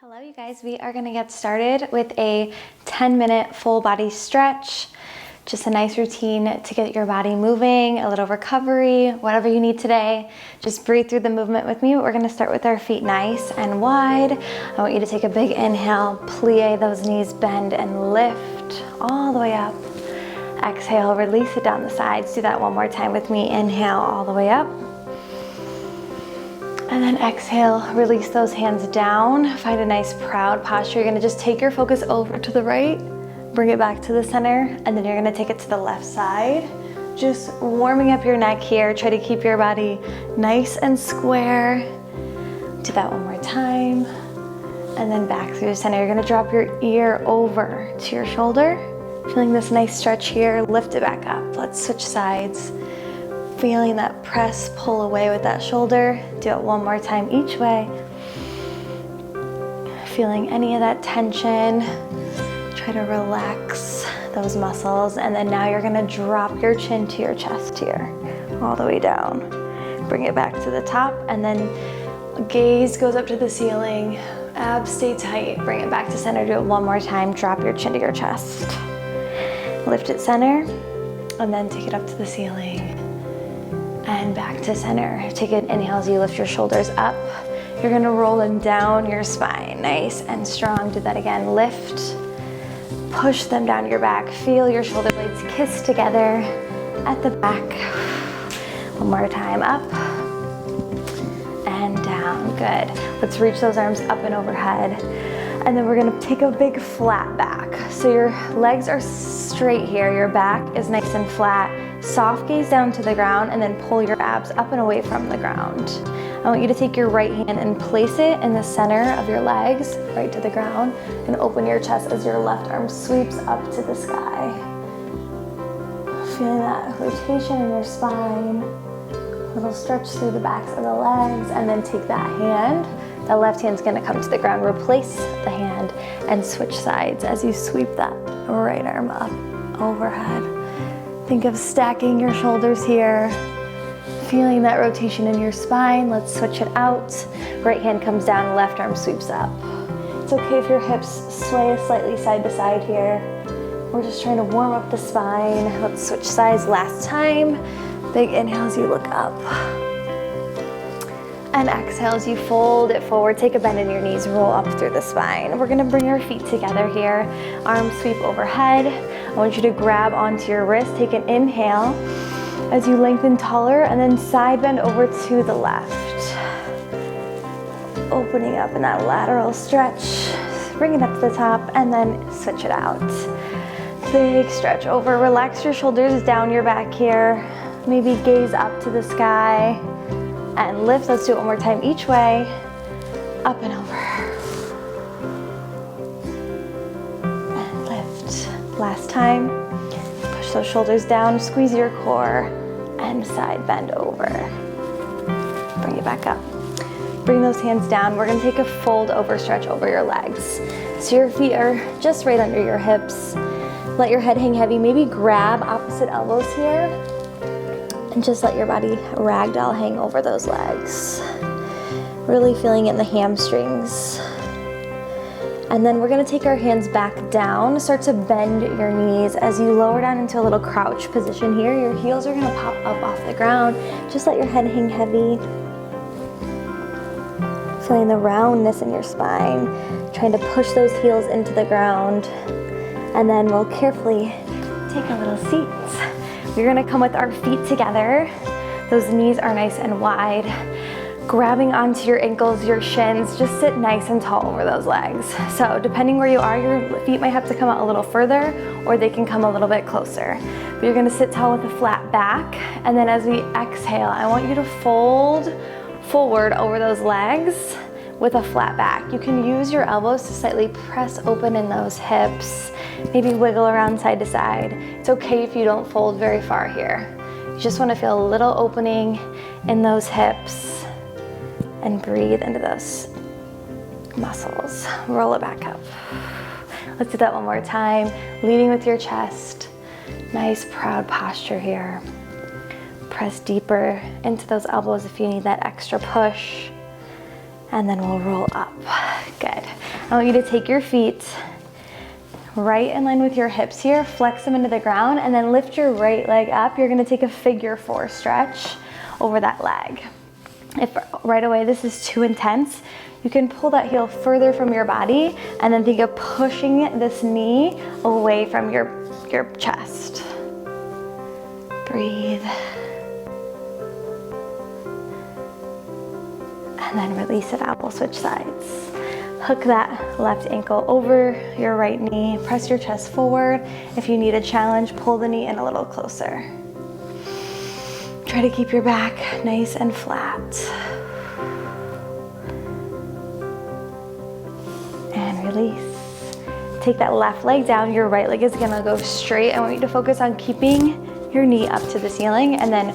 Hello you guys, we are gonna get started with a 10-minute full body stretch. Just a nice routine to get your body moving, a little recovery, whatever you need today. Just breathe through the movement with me. We're gonna start with our feet nice and wide. I want you to take a big inhale, plie those knees, bend and lift all the way up. Exhale, release it down the sides. Do that one more time with me. Inhale all the way up. And then exhale, release those hands down. Find a nice proud posture. You're gonna just take your focus over to the right, bring it back to the center, and then you're gonna take it to the left side. Just warming up your neck here. Try to keep your body nice and square. Do that one more time. And then back through the center. You're gonna drop your ear over to your shoulder. Feeling this nice stretch here, lift it back up. Let's switch sides. Feeling that press, pull away with that shoulder. Do it one more time each way. Feeling any of that tension. Try to relax those muscles. And then now you're gonna drop your chin to your chest here, all the way down. Bring it back to the top, and then gaze goes up to the ceiling. Abs stay tight. Bring it back to center. Do it one more time. Drop your chin to your chest. Lift it center, and then take it up to the ceiling. And back to center. Take an inhale as you lift your shoulders up. You're gonna roll them down your spine, nice and strong. Do that again, lift. Push them down your back. Feel your shoulder blades kiss together at the back. One more time, up and down, good. Let's reach those arms up and overhead. And then we're gonna take a big flat back. So your legs are straight here, your back is nice and flat. Soft gaze down to the ground, and then pull your abs up and away from the ground. I want you to take your right hand and place it in the center of your legs, right to the ground, and open your chest as your left arm sweeps up to the sky. Feeling that rotation in your spine, a little stretch through the backs of the legs, and then take that hand. The left hand's gonna come to the ground, replace the hand, and switch sides as you sweep that right arm up overhead. Think of stacking your shoulders here, feeling that rotation in your spine. Let's switch it out. Right hand comes down, left arm sweeps up. It's okay if your hips sway slightly side to side here. We're just trying to warm up the spine. Let's switch sides last time. Big inhale as you look up. And exhale as you fold it forward. Take a bend in your knees, roll up through the spine. We're gonna bring our feet together here. Arms sweep overhead. I want you to grab onto your wrist. Take an inhale as you lengthen taller, and then side bend over to the left. Opening up in that lateral stretch. Bring it up to the top, and then switch it out. Big stretch over. Relax your shoulders down your back here. Maybe gaze up to the sky. And lift. Let's do it one more time each way. Up and over. And lift. Last time. Push those shoulders down, squeeze your core, and side bend over. Bring it back up. Bring those hands down. We're gonna take a fold over stretch over your legs. So your feet are just right under your hips. Let your head hang heavy. Maybe grab opposite elbows here. And just let your body ragdoll hang over those legs. Really feeling it in the hamstrings. And then we're gonna take our hands back down, start to bend your knees as you lower down into a little crouch position here. Your heels are gonna pop up off the ground. Just let your head hang heavy. Feeling the roundness in your spine. Trying to push those heels into the ground. And then we'll carefully take a little seat. We're gonna come with our feet together. Those knees are nice and wide. Grabbing onto your ankles, your shins, just sit nice and tall over those legs. So depending where you are, your feet might have to come out a little further, or they can come a little bit closer. But you're gonna sit tall with a flat back, and then as we exhale, I want you to fold forward over those legs with a flat back. You can use your elbows to slightly press open in those hips. Maybe wiggle around side to side. It's okay if you don't fold very far here. You just want to feel a little opening in those hips and breathe into those muscles. Roll it back up. Let's do that one more time. Leading with your chest. Nice proud posture here. Press deeper into those elbows if you need that extra push. And then we'll roll up. Good. I want you to take your feet right in line with your hips here, flex them into the ground, and then lift your right leg up. You're gonna take a figure 4 stretch over that leg. If right away this is too intense, you can pull that heel further from your body and then think of pushing this knee away from your chest. Breathe. And then release it out. We'll switch sides. Hook that left ankle over your right knee. Press your chest forward. If you need a challenge, pull the knee in a little closer. Try to keep your back nice and flat. And release. Take that left leg down. Your right leg is gonna go straight. I want you to focus on keeping your knee up to the ceiling, and then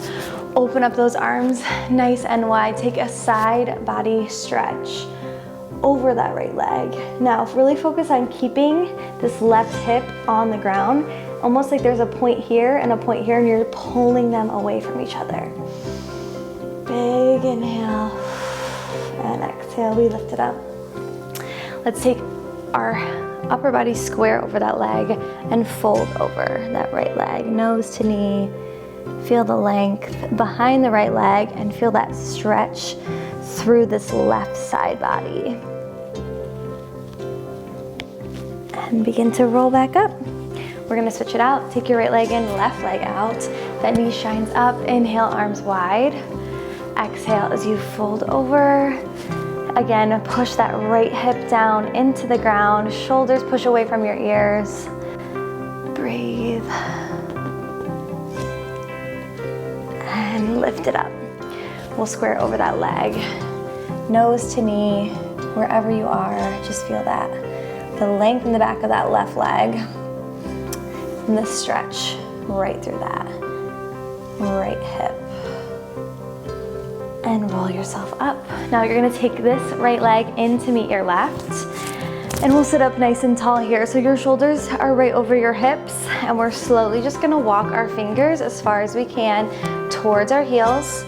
open up those arms nice and wide. Take a side body stretch over that right leg. Now really focus on keeping this left hip on the ground, almost like there's a point here and a point here, and you're pulling them away from each other. Big inhale and exhale, we lift it up. Let's take our upper body square over that leg and fold over that right leg, nose to knee. Feel the length behind the right leg and feel that stretch through this left side body. And begin to roll back up. We're gonna switch it out. Take your right leg in, left leg out. That knee shines up. Inhale, arms wide. Exhale as you fold over. Again, push that right hip down into the ground. Shoulders push away from your ears. Breathe. And lift it up. We'll square over that leg. Nose to knee, wherever you are, just feel that. The length in the back of that left leg. And the stretch right through that right hip. And roll yourself up. Now you're gonna take this right leg in to meet your left. And we'll sit up nice and tall here. So your shoulders are right over your hips, and we're slowly just gonna walk our fingers as far as we can towards our heels,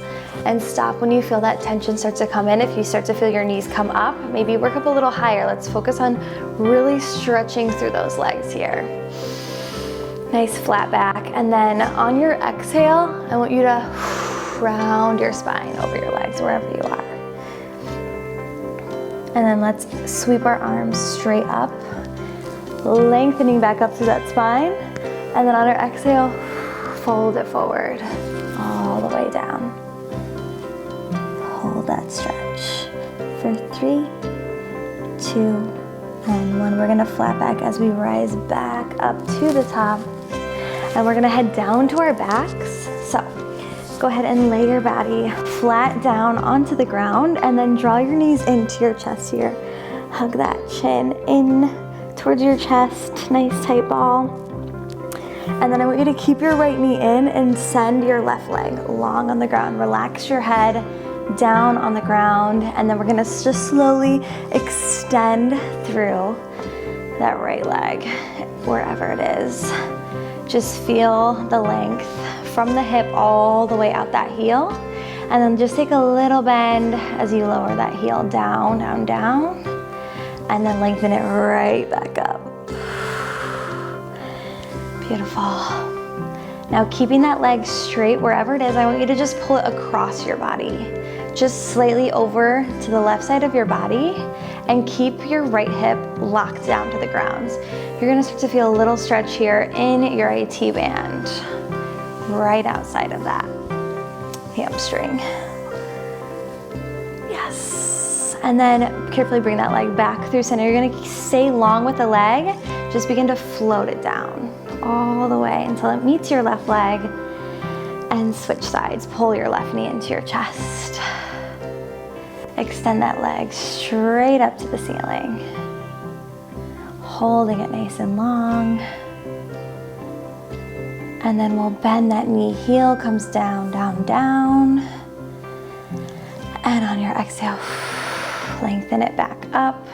and stop when you feel that tension start to come in. If you start to feel your knees come up, maybe work up a little higher. Let's focus on really stretching through those legs here. Nice flat back. And then on your exhale, I want you to round your spine over your legs, wherever you are. And then let's sweep our arms straight up, lengthening back up through that spine. And then on our exhale, fold it forward, all the way down. Hold that stretch for 3, 2, and 1. We're gonna flat back as we rise back up to the top. And we're gonna head down to our backs. So go ahead and lay your body flat down onto the ground, and then draw your knees into your chest here. Hug that chin in towards your chest, nice tight ball. And then I want you to keep your right knee in and send your left leg long on the ground. Relax your head down on the ground, and then we're gonna just slowly extend through that right leg, wherever it is. Just feel the length from the hip all the way out that heel, and then just take a little bend as you lower that heel down, down, down, and then lengthen it right back up. Beautiful. Now keeping that leg straight wherever it is, I want you to just pull it across your body, just slightly over to the left side of your body, and keep your right hip locked down to the ground. You're gonna start to feel a little stretch here in your IT band, right outside of that hamstring. Yes. And then carefully bring that leg back through center. You're gonna stay long with the leg. Just begin to float it down all the way until it meets your left leg, and switch sides. Pull your left knee into your chest. Extend that leg straight up to the ceiling. Holding it nice and long. And then we'll bend that knee, heel comes down, down, down. And on your exhale, lengthen it back up.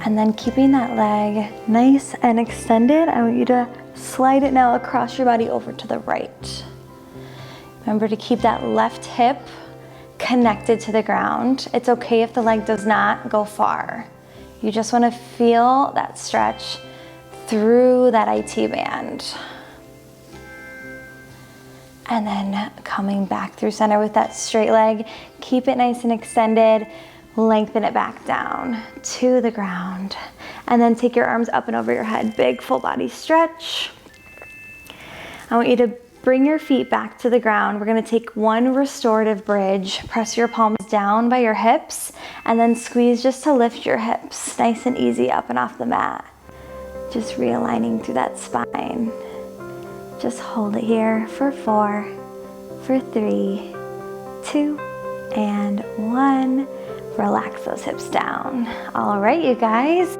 And then keeping that leg nice and extended, I want you to slide it now across your body over to the right. Remember to keep that left hip connected to the ground. It's okay if the leg does not go far. You just want to feel that stretch through that IT band. And then coming back through center with that straight leg. Keep it nice and extended. Lengthen it back down to the ground. And then take your arms up and over your head. Big full body stretch. I want you to bring your feet back to the ground. We're gonna take one restorative bridge. Press your palms down by your hips and then squeeze just to lift your hips. Nice and easy up and off the mat. Just realigning through that spine. Just hold it here for 4, for 3, 2, and 1. Relax those hips down. All right, you guys.